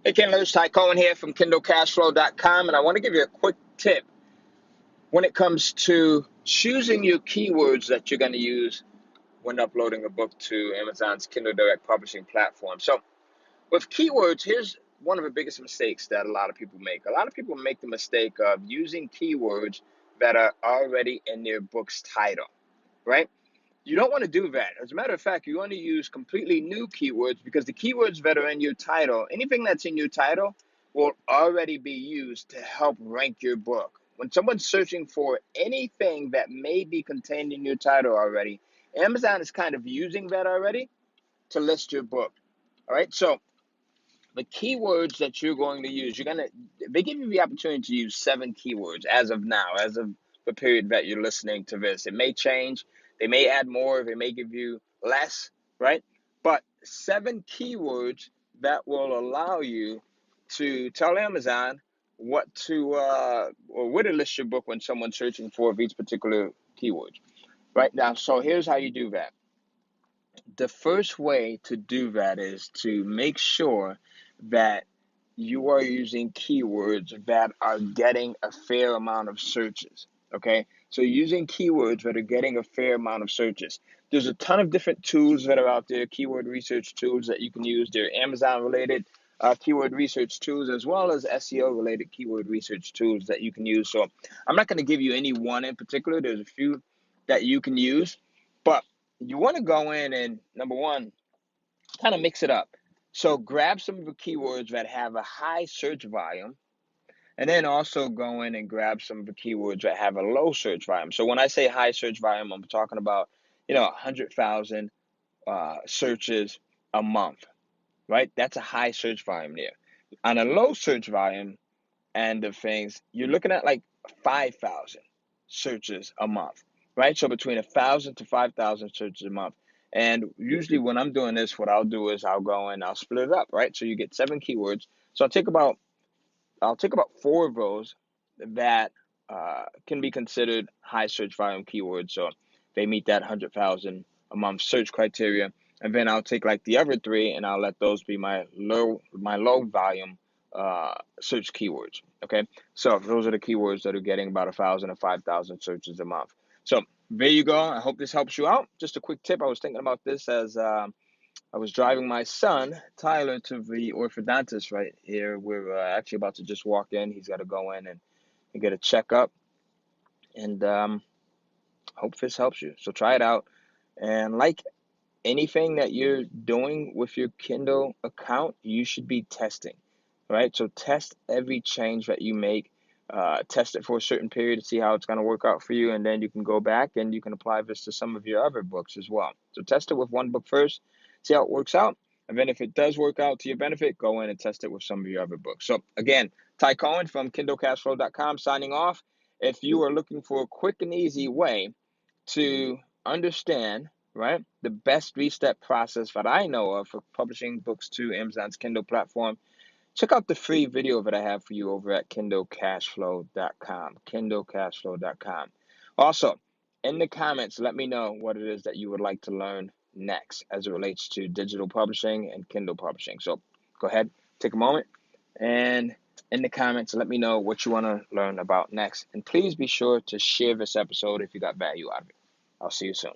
Hey, Kindlers, Cohen here from KindleCashFlow.com, and I want to give you a quick tip when it comes to choosing your keywords that you're going to use when uploading a book to Amazon's Kindle Direct Publishing platform. So, with keywords, here's one of the biggest mistakes that a lot of people make. A lot of people make the mistake of using keywords that are already in their book's title, right? You don't want to do that. As a matter of fact, you want to use completely new keywords because the keywords that are in your title, anything that's in your title, will already be used to help rank your book. When someone's searching for anything that may be contained in your title already, Amazon is kind of using that already to list your book. All right. So the keywords that you're going to use, they give you the opportunity to use 7 keywords as of now, as of the period that you're listening to this. It may change, they may add more, they may give you less, right? But 7 keywords that will allow you to tell Amazon what to or where to list your book when someone's searching for these particular keywords. Right now, so here's how you do that. The first way to do that is to make sure that you are using keywords that are getting a fair amount of searches. Okay, so using keywords that are getting a fair amount of searches. There's a ton of different tools that are out there, keyword research tools that you can use. They're Amazon related keyword research tools, as well as SEO related keyword research tools that you can use. So I'm not going to give you any one in particular. There's a few that you can use, but you want to go in and, number one, kind of mix it up. So grab some of the keywords that have a high search volume, and then also go in and grab some of the keywords that have a low search volume. So when I say high search volume, I'm talking about 100,000 searches a month, right? That's a high search volume there. On a low search volume and of things, you're looking at like 5,000 searches a month, right? So between 1,000 to 5,000 searches a month. And usually when I'm doing this, what I'll do is I'll go and I'll split it up, right? So you get 7 keywords. So I'll take about 4 of those that can be considered high search volume keywords. So they meet that 100,000 a month search criteria. And then I'll take like the other 3 and I'll let those be my low volume search keywords. Okay. So those are the keywords that are getting about 1,000 or 5,000 searches a month. So there you go. I hope this helps you out. Just a quick tip. I was thinking about this as I was driving my son, Tyler, to the orthodontist right here. We're actually about to just walk in. He's got to go in and get a checkup. And hope this helps you. So try it out. And like anything that you're doing with your Kindle account, you should be testing, right? So test every change that you make. Test it for a certain period to see how it's going to work out for you. And then you can go back and you can apply this to some of your other books as well. So test it with one book first, see how it works out. And then if it does work out to your benefit, go in and test it with some of your other books. So again, Ty Cohen from KindleCashFlow.com signing off. If you are looking for a quick and easy way to understand, right, the best 3-step process that I know of for publishing books to Amazon's Kindle platform, check out the free video that I have for you over at KindleCashFlow.com. KindleCashFlow.com. Also, in the comments, let me know what it is that you would like to learn next as it relates to digital publishing and Kindle publishing. So go ahead, take a moment, and in the comments, let me know what you want to learn about next. And please be sure to share this episode if you got value out of it. I'll see you soon.